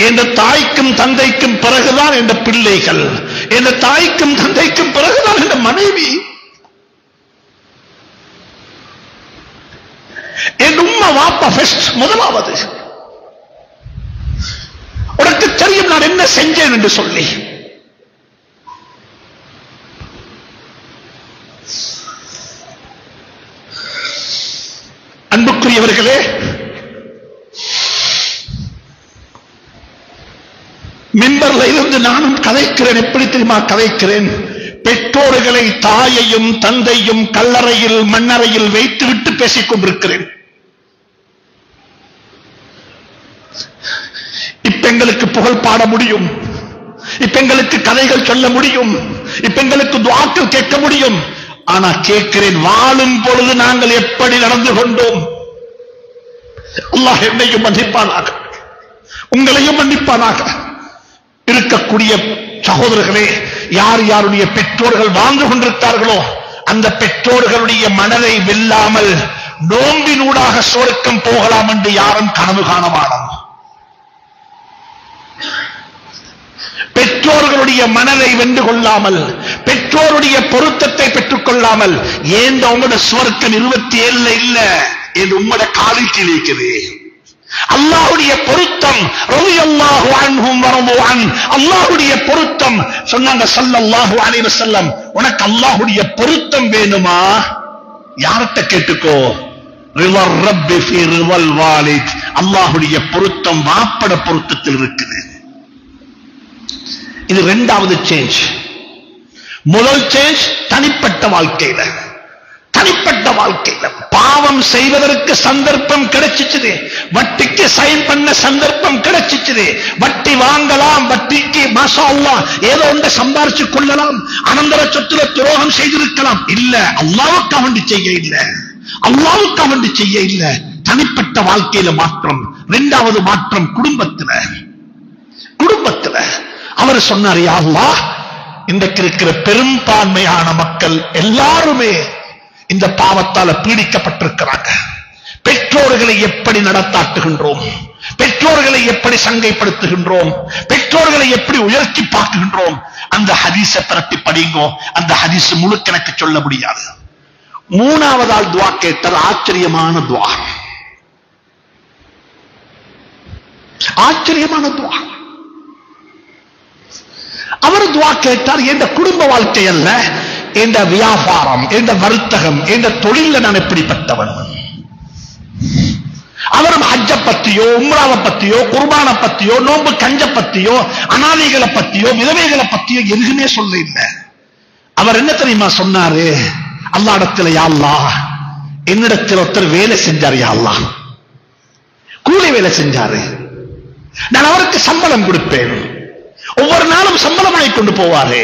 என் தாய்க்கும் தந்தைக்கும் பிறகுதான் என் பிள்ளைகள், என் தாய்க்கும் தந்தைக்கும் பிறகுதான் என் மனைவி, என் உம்மா வாப்பா ஃபர்ஸ்ட், முதலாவது. உனக்கு தெரியும் நான் என்ன செஞ்சேன் என்று சொல்லி. அன்புக்குரியவர்களே, மிம்பர்ல இருந்து நானும் கதைக்கிறேன். எப்படி தெரியுமா கதைக்கிறேன்? பெற்றோர்களை, தாயையும் தந்தையும் கல்லறையில் மண்ணறையில் வைத்துவிட்டு பேசிக் கொண்டிருக்கிறேன். இப்ப எங்களுக்கு புகழ் பாட முடியும், இப்ப எங்களுக்கு கதைகள் சொல்ல முடியும், இப்ப எங்களுக்கு துஆக்கள் கேட்க முடியும். ஆனா கேட்கிறேன், வாழும் பொழுது நாங்கள் எப்படி நடந்து கொண்டோம்? அல்லாஹ் என்னையும் மன்னிப்பானாக, உங்களையும் மன்னிப்பானாக. இருக்கக்கூடிய சகோதரர்களே, யார் யாருடைய பெற்றோர்கள் வாழ்ந்து கொண்டிருக்கிறார்களோ அந்த பெற்றோர்களுடைய மனதை வெல்லாமல் நோம்பினூடாக சொர்க்கம் போகலாம் என்று யாரும் கனவு காணவானம். பெற்றோர்களுடைய மனதை வென்று கொள்ளாமல், பெற்றோருடைய பொருத்தத்தை பெற்றுக் கொள்ளாமல், ஏன் உங்களோட சுவர்க்கம் 27 இல்ல, இது உங்களோட காலில் கீழ் இருக்குது. அல்லாஹ்வுடைய பொருத்தம், ரலியல்லாஹு அன்ஹும் வரது அன், அல்லாஹ்வுடைய பொருத்தம். சொன்னாங்க ஸல்லல்லாஹு அலைஹி வஸல்லம், உனக்கு அல்லாஹ்வுடைய பொருத்தம் வேணுமா? யார்கிட்ட கேட்டுக்கோ. ரிவர் ரப்பி ஃபீ ரிவல் வாலித், அல்லாஹ்வுடைய பொருத்தம் வாப்பட பொருத்தத்தில் இருக்குது. இது இரண்டாவது சேஞ்ச். முதல் சேஞ்ச் தனிப்பட்ட வாழ்க்கையில. தனிப்பட்ட வாழ்க்கையில பாவம் செய்வதற்கு சந்தர்ப்பம் கிடைச்சிச்சு, வட்டிக்கு சைன் பண்ண சந்தர்ப்பம் கிடைச்சிச்சு. வட்டி வாங்கலாம், வட்டிக்கு மாஷா அல்லாஹ் ஏதோ ஒன்றை சம்பாரிச்சு கொள்ளலாம், அனந்தர சொத்துல துரோகம் செய்திருக்கலாம். இல்ல, அல்லாஹ்வுக்கு வேண்டி செய்ய இல்ல, அல்லாஹ்வுக்கு வேண்டி செய்ய இல்ல. தனிப்பட்ட வாழ்க்கையில மாற்றம். இரண்டாவது மாற்றம் குடும்பத்துல. குடும்பத்துல அவர் சொன்னார், யா அல்லாஹ், இன்றைக்கு இருக்கிற பெரும்பான்மையான மக்கள் எல்லாருமே இந்த பாவத்தால பீடிக்கப்பட்டிருக்கிறாங்க. பெற்றோர்களை எப்படி நடத்தாட்டுகின்றோம், பெற்றோர்களை எப்படி சங்கைப்படுத்துகின்றோம், பெற்றோர்களை எப்படி உயர்த்தி பார்க்குகின்றோம். அந்த ஹதீஸை திரட்டி படிங்கோ. அந்த ஹதீஸ் முழுக்க எனக்கு சொல்ல முடியாது. மூணாவதால் துஆ கேட்டார். ஆச்சரியமான துஆ, ஆச்சரியமான துஆ. அவர் துஆ கேட்டார், என்ற குடும்ப வாழ்க்கை அல்ல, என்ற வியாபாரம், என்ற வர்த்தகம், என்ற தொழில நான் எப்படிப்பட்டவன். அவரும் ஹஜ்ஜ பத்தியோ, உம்ராவை பத்தியோ, குர்பானை பத்தியோ, நோன்பு கஞ்ச பத்தியோ, அனாதைகளை பத்தியோ, விதவைகளை பத்தியோ எதுவுமே சொல்ல இல்லை. அவர் என்ன தெரியுமா சொன்னாரு? அல்லாஹ்விடத்தில், யா அல்லாஹ், என்னிடத்தில் ஒருத்தர் வேலை செஞ்சார், யா அல்லாஹ், கூலி வேலை செஞ்சாரு, நான் அவருக்கு சம்பளம் கொடுப்பேன். ஒவ்வொரு நாளும் சம்பளம் வாங்கி கொண்டு போவாரு,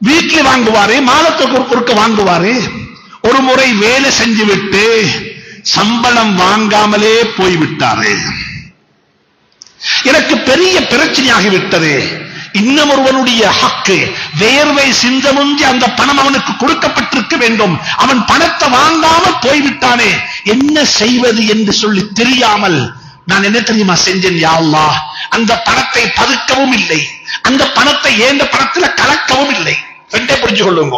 வீட்டில் வாங்குவாரு, மாதத்துக்கு ஒருக்க வாங்குவாரு. ஒரு முறை வேலை செஞ்சு விட்டு சம்பளம் வாங்காமலே போய்விட்டாரு. எனக்கு பெரிய பிரச்சனையாகிவிட்டது. இன்னும் ஒருவனுடைய ஹக்கு, வேர்வை சிந்தமுஞ்சி அந்த பணம் அவனுக்கு கொடுக்கப்பட்டிருக்க வேண்டும். அவன் பணத்தை வாங்காமல் போய்விட்டானே, என்ன செய்வது என்று சொல்லி தெரியாமல் நான் என்ன தெரியுமா செஞ்சேன்? யா அல்லாஹ், அந்த பணத்தை பதுக்கவும் இல்லை, அந்த பணத்தை ஏந்த பணத்துல கலக்கவும் இல்லை. ரெண்டே புரிஞ்சு கொள்ளுங்க.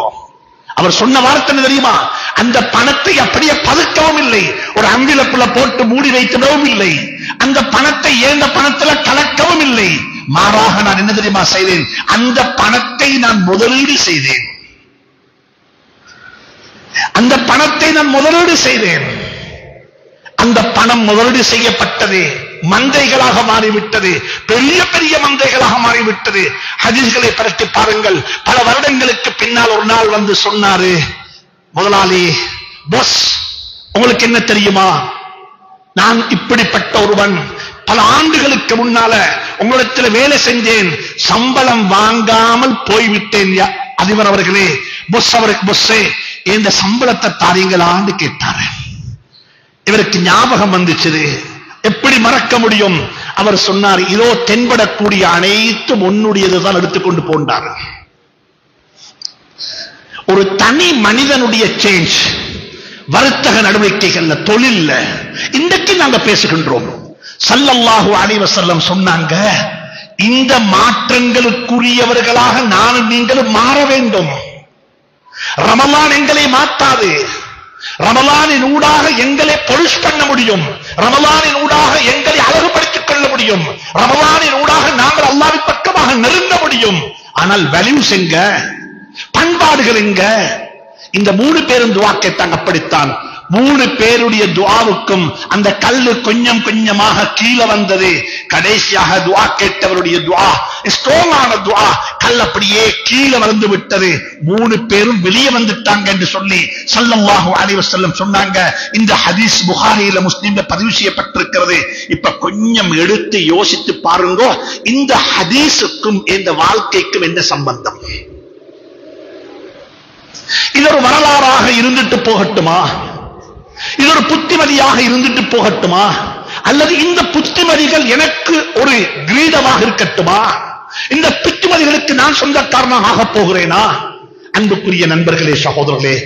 அவர் சொன்ன வார்த்தை என்ன தெரியுமா? அந்த பணத்தை அப்படியே பதுக்கவும் இல்லை, ஒரு அம்பிலக்குள்ள போட்டு மூடி வைத்திடவும் இல்லை, அந்த பணத்தை ஏந்த பணத்துல கலக்கவும் இல்லை. மாறாக நான் என்ன தெரியுமா செய்தேன்? அந்த பணத்தை நான் முதலீடு செய்தேன். அந்த பணத்தை நான் முதலீடு செய்தேன். அந்த பணம் முதலீடு செய்யப்பட்டது மந்தைகளாக மாறிவிட்டது, பெரிய பெரிய மந்தைகளாக மாறிவிட்டது. ஹதீஸ்களை பரட்டி பாருங்கள். பல வருடங்களுக்கு பின்னால் ஒரு நாள் வந்து சொன்னாரு, முதலாளி, பாஸ், உங்களுக்கு என்ன தெரியுமா, நான் இப்படிப்பட்ட ஒருவன், பல ஆண்டுகளுக்கு முன்னால உங்களிடத்தில் வேலை செஞ்சேன், சம்பளம் வாங்காமல் போய்விட்டேன். அதிபர் அவர்களே, பொஸ் அவருக்கு, பொஸ்ஸே, இந்த சம்பளத்தை தாரீங்களான்னு கேட்டாரு. இவருக்கு ஞாபகம் வந்துச்சு, எப்படி மறக்க முடியும்? அவர் சொன்னார், இதோ தென்படக்கூடிய அனைத்தும் உன்னுடையதுதான், எடுத்துக்கொண்டு போனார். ஒரு தனி மனிதனுடைய சேஞ்ச், வர்த்தக நடவடிக்கைகள்ல, தொழில்ல இன்றைக்கு நாங்க பேசுகின்றோம். ஸல்லல்லாஹு அலைஹி வஸல்லம் சொன்னாங்க, இந்த மாற்றங்களுக்குரியவர்களாக நானும் நீங்களும் மாற வேண்டும். ரமலான் எங்களை மாற்றாது. ரமலானின் ஊடாக எங்களை பொலிஷ் பண்ண முடியும். ரமலானின் ஊடாக எங்களை அழகுபடுத்திக் கொள்ள முடியும். ரமலானின் ஊடாக நாங்கள் அல்லாஹ்வின் பக்கமாக நெருங்க முடியும். ஆனால் வேல்யூஸ் எங்க, பண்பாடுகள் எங்க? இந்த 3 பேரும் துஆ கேட்டாங்க. அப்படித்தான் 3 பேருடைய துஆவுக்கும் அந்த கல்லு கொஞ்சம் கொஞ்சமாக கீழே வந்தது. கடைசியாக துஆ கேட்டவருடைய துஆ ஸ்ட்ராங்கான துஆ, கல் அப்படியே கீழே வந்து விட்டது. 3 பேரும் வெளியே வந்துட்டாங்க என்று சொல்லி ஸல்லல்லாஹு அலைஹி வஸல்லம் சொன்னாங்க. இந்த ஹதீஸ் புகாரியில, முஸ்லிம்ல பதிவு செய்யப்பட்டிருக்கிறது. இப்ப கொஞ்சம் எடுத்து யோசித்து பாருங்க, இந்த ஹதீஸுக்கும் இந்த வாழ்க்கைக்கும் என்ன சம்பந்தம்? இது ஒரு வரலாறாக இருந்துட்டு போகட்டுமா? இது ஒரு புத்திமதியாக இருந்துட்டு போகட்டுமா? அல்லது இந்த புத்திமதிகள் எனக்கு ஒரு கிரீடமாக இருக்கட்டுமா? இந்த புத்திமதிகளுக்கு நான் சொந்தக்காரனாக ஆக போகிறேனா? அன்புக்குரிய நண்பர்களே, சகோதரர்களே,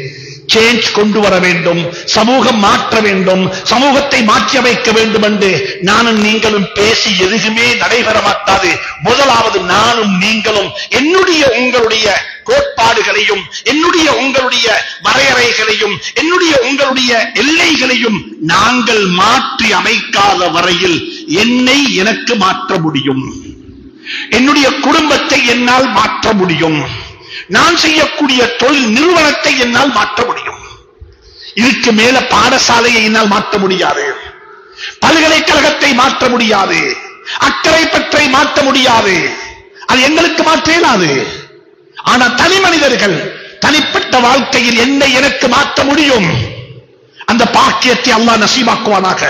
சேஞ்ச் கொண்டு வர வேண்டும், சமூகம் மாற்ற வேண்டும், சமூகத்தை மாற்றி அமைக்க வேண்டும் என்று நானும் நீங்களும் பேசி எதுவுமே நடைபெற மாட்டாது. முதலாவது நானும் நீங்களும் என்னுடைய உங்களுடைய கோட்பாடுகளையும், என்னுடைய உங்களுடைய வரையறைகளையும், என்னுடைய உங்களுடைய எல்லைகளையும் நாங்கள் மாற்றி அமைக்காத வரையில் என்னை எனக்கு மாற்ற முடியும், என்னுடைய குடும்பத்தை என்னால் மாற்ற முடியும், நான் செய்யக்கூடிய தொழில் நிறுவனத்தை என்னால் மாற்ற முடியும். இதுக்கு மேல பாடசாலையை என்னால் மாற்ற முடியாது, பல்கலைக்கழகத்தை மாற்ற முடியாது, அக்கறை பற்றை மாற்ற முடியாது, அது எங்களுக்கு மாற்ற இயலாது. ஆனா தனி மனிதர்கள் தனிப்பட்ட வாழ்க்கையில் என்னை எனக்கு மாற்ற முடியும். அந்த பாக்கியத்தை அல்லாஹ் நசீபாக்குவானாக.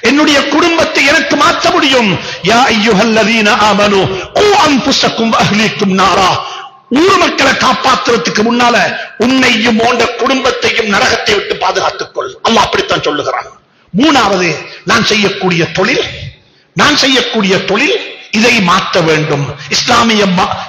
என்னுடைய குடும்பத்தை எனக்கு மாற்ற முடியும். யா அய்யுஹல்லதீன ஆமனு கூ அன்ஃபுஸக்கும் வஅஹ்லீக்கும் நாரா. ஊர் மக்களை காப்பாற்றுவதற்கு முன்னால உன்னையும் உன் குடும்பத்தையும் நரகத்தை விட்டு பாதுகாத்துக் கொள். அல்லாஹ் அப்படித்தான் சொல்லுகிறான். 3வது, நான் செய்யக்கூடிய தொழில் இதை மாற்ற வேண்டும். இஸ்லாமிய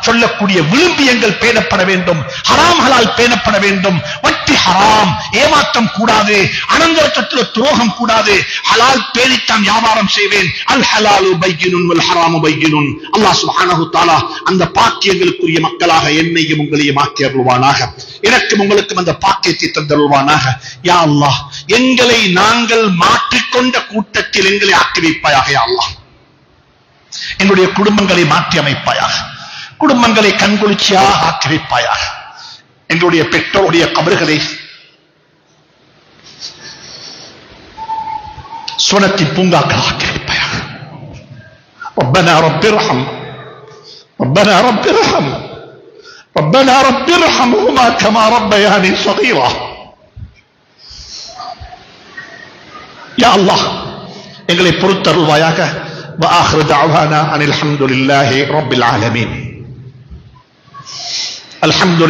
சொல்லக்கூடிய விழும்பியங்கள் பேணப்பட வேண்டும், ஹராம் ஹலால் பேணப்பட வேண்டும். வட்டி ஹராம், ஏமாற்றம் கூடாது, அனந்தரத்துல துரோகம் கூடாது. ஹலால் பேணித்தான் வியாபாரம் செய்வேன். அல் ஹலாலு பையினுன் வல் ஹராமு பையினுன். அல்லாஹ் சுப்ஹானஹு தஆலா அந்த பாக்கியங்களுக்குரிய மக்களாக என்னையும் உங்களையும் ஆக்கி அருள்வானாக. எனக்கும் உங்களுக்கும் அந்த பாக்கியத்தை தந்தருள்வானாக. யா அல்லாஹ், எங்களை நாங்கள் மாற்றிக்கொண்ட கூட்டத்தில் எங்களை ஆக்கி வைப்பாயாக. யா அல்லாஹ், என்னுடைய குடும்பங்களை மாற்றி அமைப்பாயாக, குடும்பங்களை கண்குளிர்ச்சியாக ஆக்கி வைப்பாயாக. எங்களுடைய பெற்றோருடைய கபறுகளை சுவனத்தின் பூங்காக்கள் ஆக்கி வைப்பாயாக. ربنا رب ارحم ربنا رب ارحم ربنا رب ارحمهما كما ربياني صغيرا. يا الله, எங்களை பொறுத்தருள்வாயாக. وآخر دعوانا أن الحمد لله رب العالمين. الحمد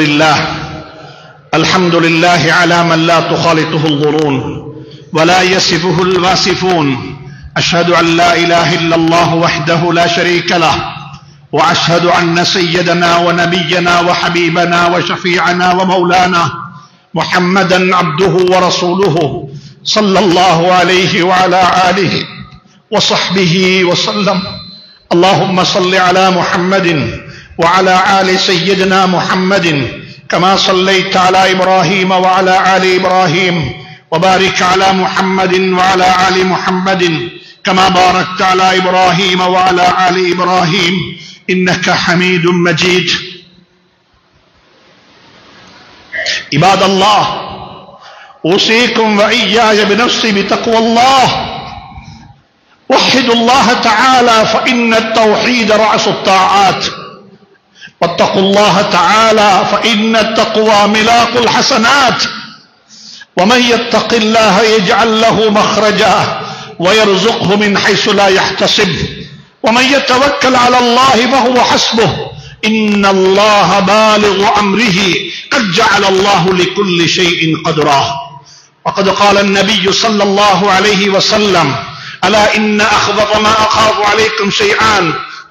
لله على من لا تخالطه الظنون ولا يصفه الواصفون. أشهد أن لا إله إلا الله وحده لا شريك له، وأشهد أن سيدنا ونبينا وحبيبنا وشفيعنا ومولانا محمدا عبده ورسوله صلى الله عليه وعلى آله وصحبه وسلم. اللهم صل على محمد وعلى آل سيدنا محمد كما صليت على إبراهيم وعلى آل إبراهيم، وبارك على محمد وعلى آل محمد كما باركت على إبراهيم وعلى آل إبراهيم إنك حميد مجيد. عباد الله، أوصيكم وإياي بنفسي بتقوى الله. وحدوا الله تعالى فإن التوحيد رأس الطاعات، واتقوا الله تعالى فإن التقوى ملاك الحسنات. ومن يتق الله يجعل له مخرجا ويرزقه من حيث لا يحتسب، ومن يتوكل على الله فهو حسبه، إن الله بالغ أمره قد جعل الله لكل شيء قدرا. وقد قال النبي صلى الله عليه وسلم: ألا إن أخبط ما أخاف عليكم شيئان: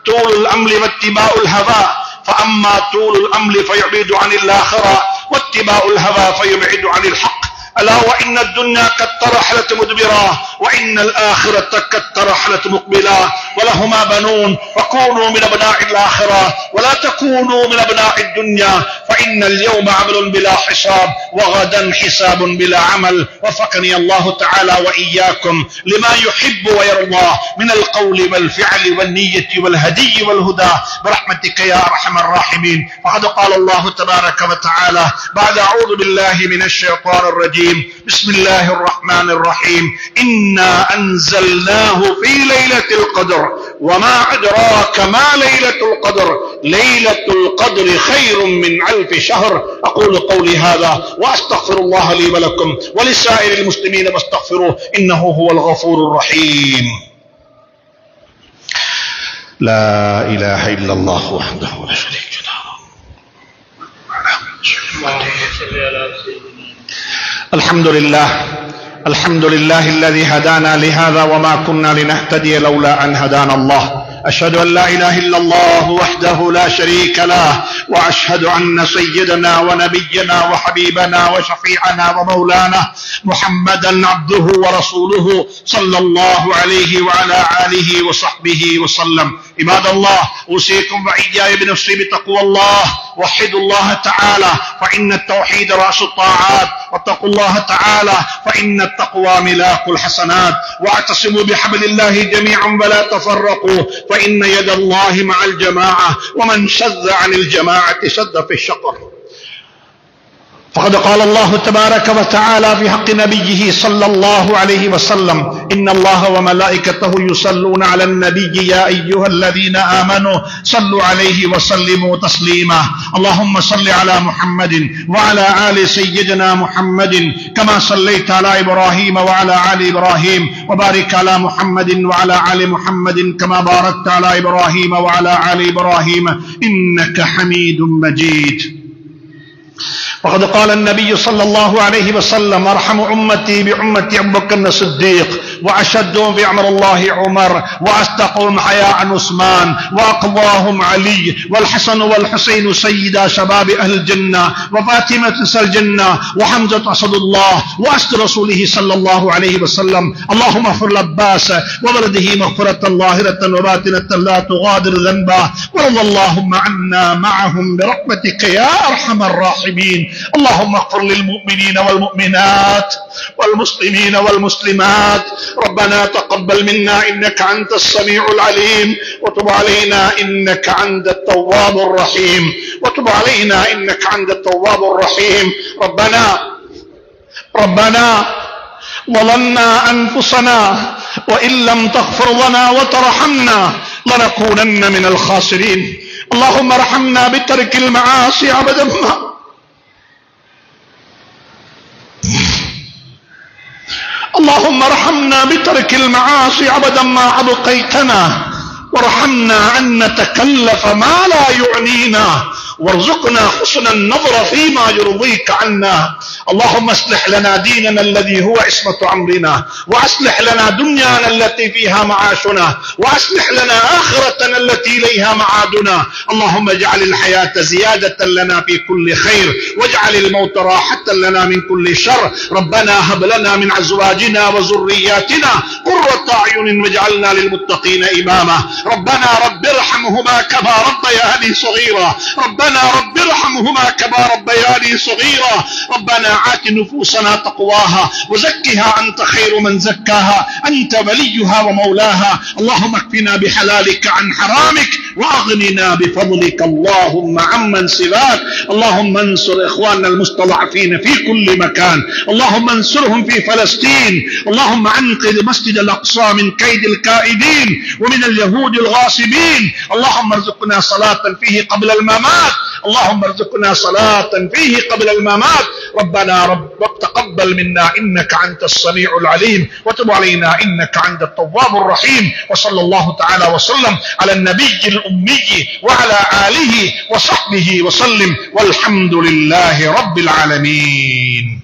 طول الأمر واتباع الهوى، فأما طول الأمر فيعبد عن الآخرة، واتباع الهوى فيبعد عن الحق. ألا وإن الدنيا قد ترحلت مدبرا وإن الآخرة قد ترحلت مقبلا ولهما بنون فكونوا من أبناء الآخرة ولا تكونوا من أبناء الدنيا فإن اليوم عمل بلا حساب وغدا حساب بلا عمل. وفقني الله تعالى وإياكم لما يحب ويرضى من القول والفعل والنية والهدي والهدى برحمتك يا أرحم الراحمين. فقد قال الله تبارك وتعالى بعد أعوذ بالله من الشيطان الرجيم بسم الله الرحمن الرحيم إنا أنزلناه في ليلة القدر وما أدراك ما ليلة القدر ليلة القدر خير من 1000 شهر. أقول قولي هذا وأستغفر الله لي ولكم ولسائر المسلمين فاستغفروه إنه هو الغفور الرحيم. لا إله إلا الله وحده لا شريك له. الحمد لله الذي هدانا لهذا وما كنا لنهتدي لولا أن هدانا الله. أشهد أن لا إله إلا الله وحده لا شريك له وأشهد أن سيدنا ونبينا وحبيبنا وشفيعنا ومولانا محمدا عبده ورسوله صلى الله عليه وعلى آله وصحبه وسلم. عباد الله أوصيكم وإياي بنفسي بتقوى الله. وحدوا الله تعالى فإن التوحيد رأس الطاعات واتقوا الله تعالى فإن التقوى ملاك الحسنات. واعتصموا بحبل الله جميعا ولا تفرقوا فإن يد الله مع الجماعة ومن شذ عن الجماعة شذ في الشقر. فقد قال الله تبارك وتعالى في حق نبيه صلى الله عليه وسلم إن الله وملائكته يصلون على النبي يا أيها الذين آمنوا صلوا عليه وسلموا تسليما. اللهم صل على محمد وعلى آل سيدنا محمد كما صليت على إبراهيم وعلى آل إبراهيم وبارك على محمد وعلى آل محمد كما باركت على إبراهيم وعلى آل إبراهيم إنك حميد مجيد. وقد قال النبي صلى الله عليه وسلم أرحم أمتي بأمتي أبو بكر الصديق وأشدهم في أمر الله عمر وأصدقهم حياء عثمان وأقواهم علي والحسن والحسين سيدا شباب أهل الجنة وفاطمة نساء الجنة وحمزة أسد الله وأسد رسوله صلى الله عليه وسلم. اللهم اغفر لعباس وولده مغفرة ظاهرة وباطنة لا تغادر ذنبا وارض اللهم عنا معهم برحمتك يا أرحم الراحمين. اللهم اغفر للمؤمنين والمؤمنات والمسلمين والمسلمات. ربنا تقبل منا إنك أنت السميع العليم وتب علينا إنك أنت التواب الرحيم وتب علينا إنك أنت التواب الرحيم. ربنا ظلمنا أنفسنا وإن لم تغفر لنا وترحمنا لنكونن من الخاسرين. اللهم ارحمنا بترك المعاصي أبدا ما اللهم ارحمنا بترك المعاصي أبدا ما أبقيتنا وارحمنا أن نتكلف ما لا يعنينا وارزقنا حسن النظر فيما يرضيك عنا. اللهم اصلح لنا ديننا الذي هو عصمة أمرنا وأصلح لنا دنيانا التي فيها معاشنا وأصلح لنا آخرتنا التي إليها معادنا. اللهم اجعل الحياة زيادة لنا في كل خير واجعل الموت راحة لنا من كل شر. ربنا هب لنا من أزواجنا وذرياتنا قرة أعين واجعلنا للمتقين إماما. ربنا رب ارحمهما كما ربياني صغيرا. ربنا رب ارحمهما كما ربياني صغيرا. ربنا آت نفوسنا تقواها وزكها أنت خير من زكاها أنت وليها ومولاها. اللهم اكفنا بحلالك عن حرامك وأغننا بفضلك اللهم عمن سواك. اللهم انصر إخواننا المستضعفين في كل مكان. اللهم انصرهم في فلسطين. اللهم انقذ مسجد الأقصى من كيد الكائدين ومن اليهود الغاصبين. اللهم ارزقنا صلاة فيه قبل الممات. اللهم ارزقنا صلاة فيه قبل الممات. ربنا رب تقبل منا إنك أنت السميع العليم وتب علينا إنك أنت التواب الرحيم. وصلى الله تعالى وسلم على النبي الأمي وعلى آله وصحبه وسلم والحمد لله رب العالمين.